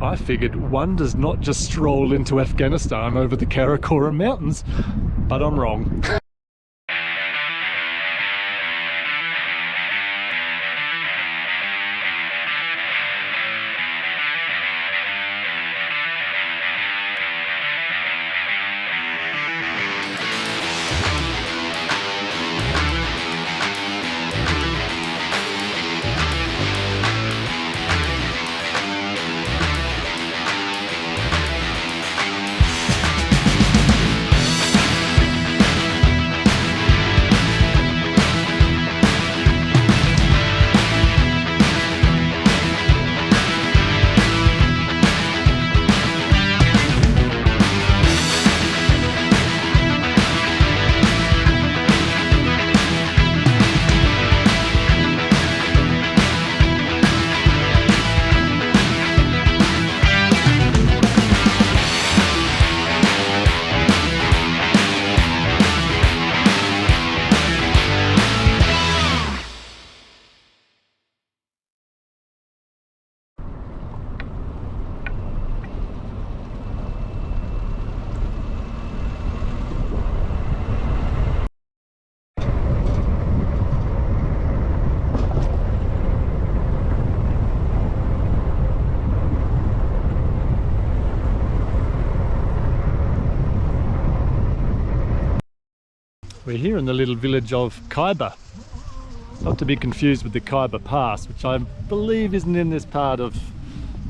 I figured one does not just stroll into Afghanistan over the Karakoram mountains, but I'm wrong. We're here in the little village of Khyber, not to be confused with the Khyber Pass, which I believe isn't in this part of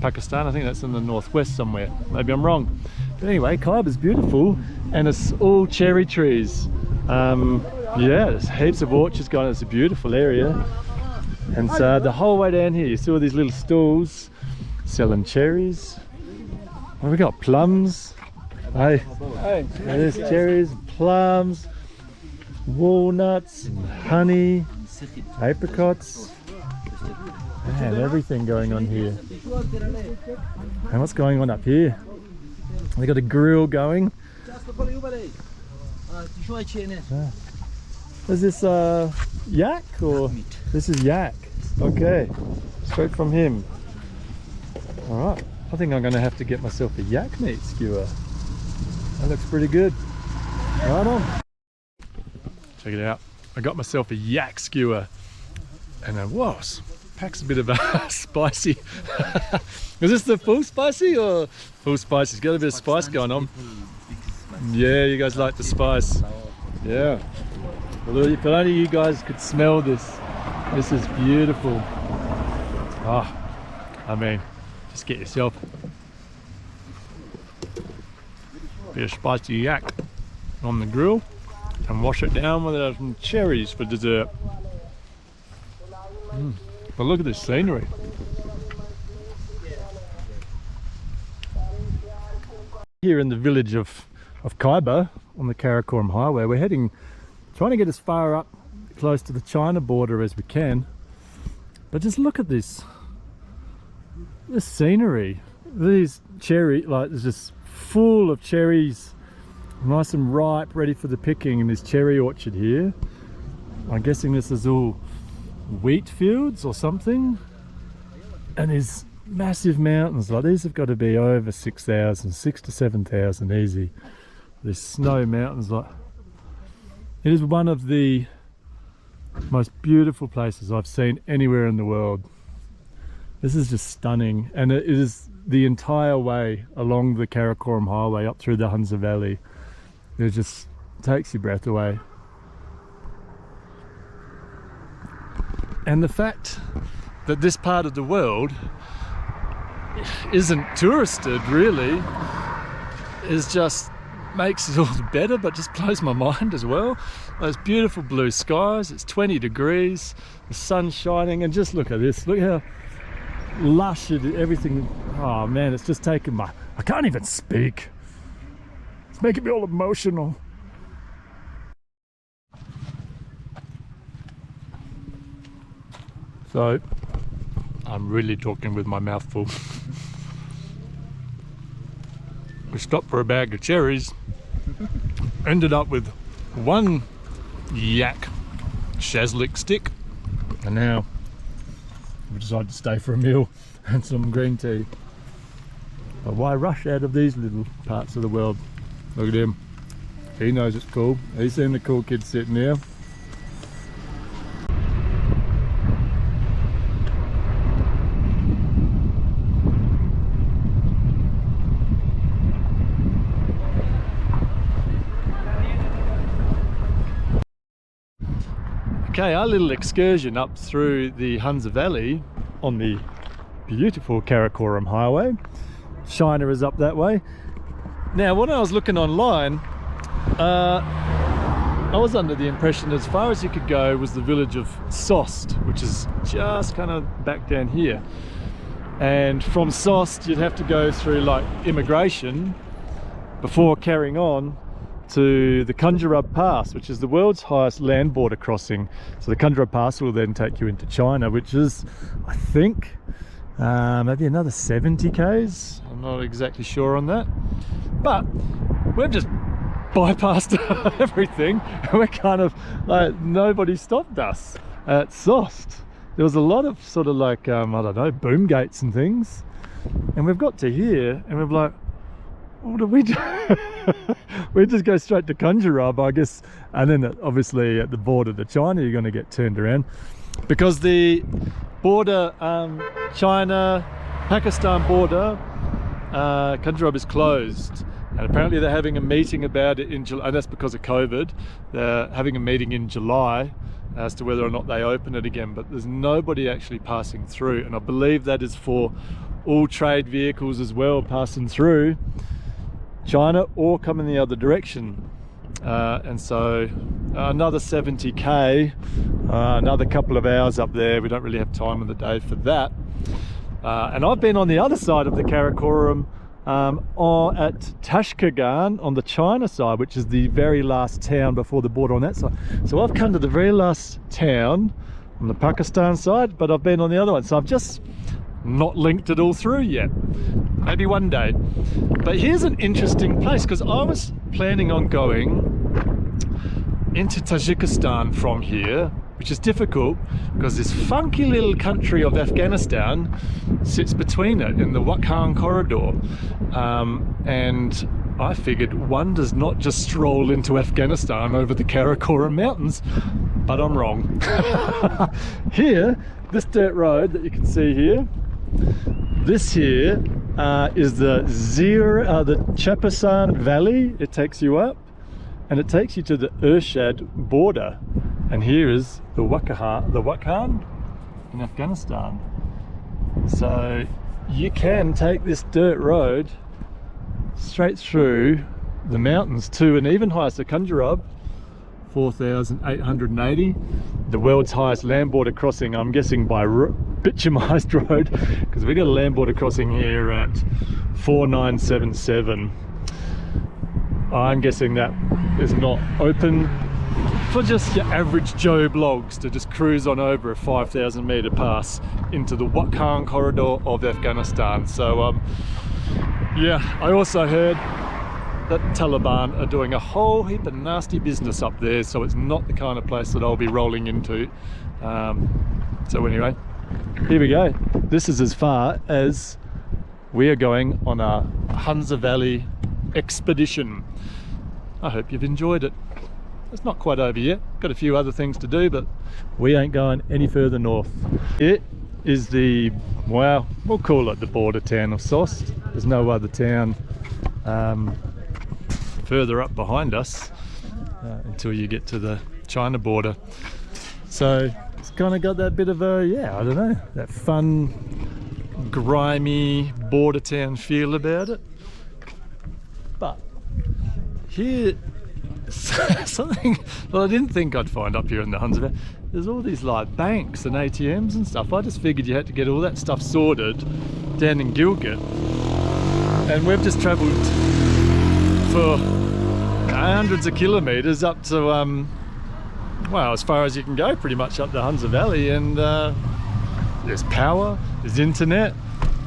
Pakistan. I think that's in the northwest somewhere. Maybe I'm wrong. But anyway, Khyber's beautiful, and it's all cherry trees. Yeah, there's heaps of orchards going on. It's a beautiful area. And so the whole way down here, you see all these little stalls selling cherries. What have we got? Plums. Hey, there's cherries, plums, walnuts, and honey, apricots, and everything going on here. And what's going on up here? They got a grill going. Is this yak or this is yak? Okay, straight from him. All right, I think I'm going to have to get myself a yak meat skewer. That looks pretty good. Right on. Check it out. I got myself a yak skewer, and whoa, packs a bit of spicy. Is this the full spicy or full spice? It's got a bit of spice going on. Yeah, you guys like the spice. Yeah. Well, if only you guys could smell this. This is beautiful. Oh, I mean, just get yourself a bit of spicy yak on the grill and wash it down with some cherries for dessert. But look at this scenery. Here in the village of Khyber on the Karakoram Highway, we're trying to get as far up close to the China border as we can. But just look at this scenery. These it's just full of cherries, nice and ripe, ready for the picking in this cherry orchard here. I'm guessing this is all wheat fields or something. And these massive mountains, like these have got to be over 6,000, 6,000 to 7,000 easy. These snow mountains, like it is one of the most beautiful places I've seen anywhere in the world. This is just stunning, and it is the entire way along the Karakoram Highway up through the Hunza Valley. It just takes your breath away. And the fact that this part of the world isn't touristed really is just makes it all the better, but just blows my mind as well. Those beautiful blue skies, it's 20 degrees, the sun's shining, and just look at this, look how lush it is, everything. Oh man, it's just taken I can't even speak. It's making me all emotional. So, I'm really talking with my mouth full. We stopped for a bag of cherries, ended up with one yak shazlik stick, and now we decided to stay for a meal and some green tea. But why rush out of these little parts of the world? Look at him. He knows it's cool. He's seen the cool kids sitting here. Okay, our little excursion up through the Hunza Valley on the beautiful Karakoram Highway. China is up that way. Now, when I was looking online, I was under the impression as far as you could go was the village of Sost, which is just kind of back down here. And from Sost, you'd have to go through like immigration before carrying on to the Karakoram Pass, which is the world's highest land border crossing. So the Karakoram Pass will then take you into China, which is, I think, maybe another 70 k's. I'm not exactly sure on that, but we've just bypassed everything, and we're kind of like, nobody stopped us at Sost. There was a lot of sort of like I don't know, boom gates and things, and we've got to here and we're like, what do we do? We just go straight to Karakoram, I guess, and then obviously at the border to China you're going to get turned around, because the border, China-Pakistan border, Karakoram is closed, and apparently they're having a meeting about it in July, and that's because of COVID. They're having a meeting in July as to whether or not they open it again, but there's nobody actually passing through, and I believe that is for all trade vehicles as well passing through China or coming the other direction. And so another 70k, another couple of hours up there. We don't really have time of the day for that. And I've been on the other side of the Karakoram, at Tashkent on the China side, which is the very last town before the border on that side. So I've come to the very last town on the Pakistan side, but I've been on the other one, so I've just not linked it all through yet. Maybe one day. But here's an interesting place, because I was planning on going into Tajikistan from here, which is difficult because this funky little country of Afghanistan sits between it in the Wakhan corridor, and I figured one does not just stroll into Afghanistan over the Karakoram mountains, but I'm wrong. Here, this dirt road that you can see here, this here is the Chapasan Valley. It takes you up and it takes you to the Urshad border, and here is the Wakhan in Afghanistan. So you can take this dirt road straight through the mountains to an even higher, so Karakoram, 4,880, the world's highest land border crossing, I'm guessing by bituminized road, because we got a land border crossing here at 4977. I'm guessing that is not open for just your average Joe blogs to just cruise on over a 5,000 meter pass into the Wakhan corridor of Afghanistan. So yeah, I also heard that Taliban are doing a whole heap of nasty business up there, so it's not the kind of place that I'll be rolling into. So anyway, here we go. This is as far as we are going on our Hunza Valley expedition. I hope you've enjoyed it. It's not quite over yet, got a few other things to do, but we ain't going any further north. It is the, well, we'll call it the border town of Sost. There's no other town further up behind us until you get to the China border. So it's kind of got that bit of a, yeah, I don't know, that fun, grimy border town feel about it. But here, something that I didn't think I'd find up here in the Hunza Valley, there's all these like banks and ATMs and stuff. I just figured you had to get all that stuff sorted down in Gilgit, and we've just travelled for hundreds of kilometres up to well, as far as you can go pretty much up the Hunza Valley, and there's power, there's internet,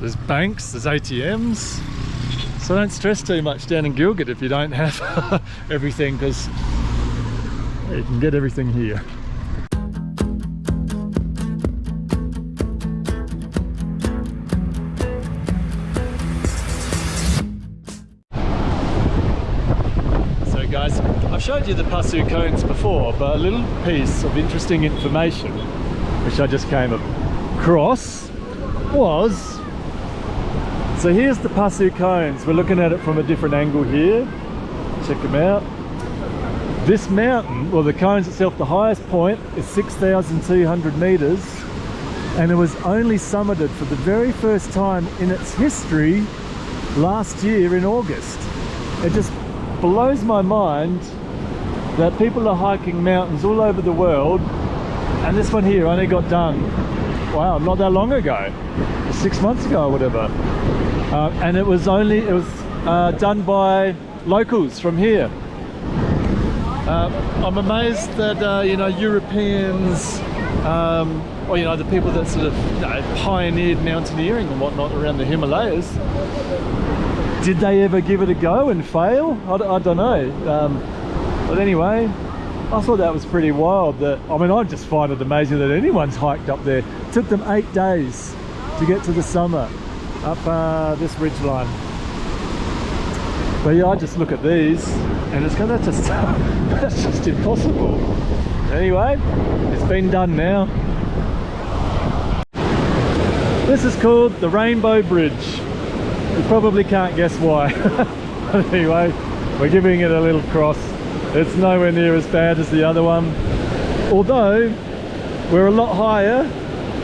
there's banks, there's ATMs. So don't stress too much down in Gilgit if you don't have everything, because you can get everything here. I've showed you the Passu cones before, but a little piece of interesting information which I just came across was, so here's the Passu cones. We're looking at it from a different angle here. Check them out. This mountain, well, the cones itself, the highest point is 6,200 meters, and it was only summited for the very first time in its history last year in August. It just blows my mind that people are hiking mountains all over the world, and this one here only got done, wow, not that long ago, 6 months ago or whatever. And it was done by locals from here. I'm amazed that you know, Europeans, or you know, the people that sort of, you know, pioneered mountaineering and whatnot around the Himalayas, did they ever give it a go and fail? I don't know. But anyway, I thought that was pretty wild. That, I mean, I just find it amazing that anyone's hiked up there. It took them 8 days to get to the summit, up this ridge line. But yeah, I just look at these and it's kind of just, that's just impossible. Anyway, it's been done now. This is called the Rainbow Bridge. You probably can't guess why. But anyway, we're giving it a little cross. It's nowhere near as bad as the other one. Although, we're a lot higher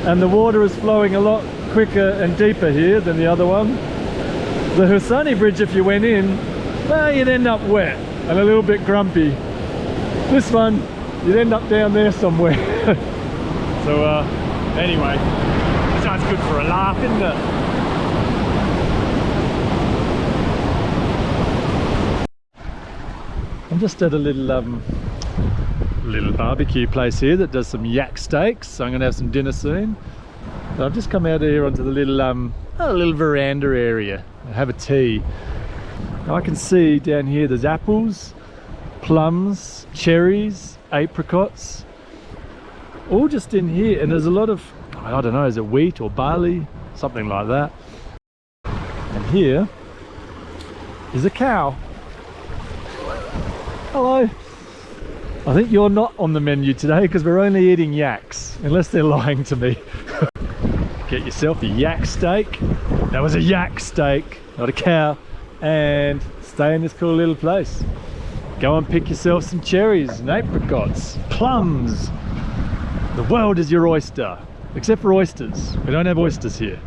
and the water is flowing a lot quicker and deeper here than the other one. The Husani Bridge, if you went in, well, you'd end up wet and a little bit grumpy. This one, you'd end up down there somewhere. So anyway, sounds good for a laugh, isn't it? I'm just at a little barbecue place here that does some yak steaks, so I'm going to have some dinner soon. But I've just come out here onto the little veranda area and have a tea. Now I can see down here there's apples, plums, cherries, apricots, all just in here, and there's a lot of, I don't know, is it wheat or barley, something like that. And here is a cow. Hello. I think you're not on the menu today because we're only eating yaks, unless they're lying to me. Get yourself a yak steak. That was a yak steak, not a cow. And stay in this cool little place. Go and pick yourself some cherries and apricots, plums. The world is your oyster, except for oysters. We don't have oysters here.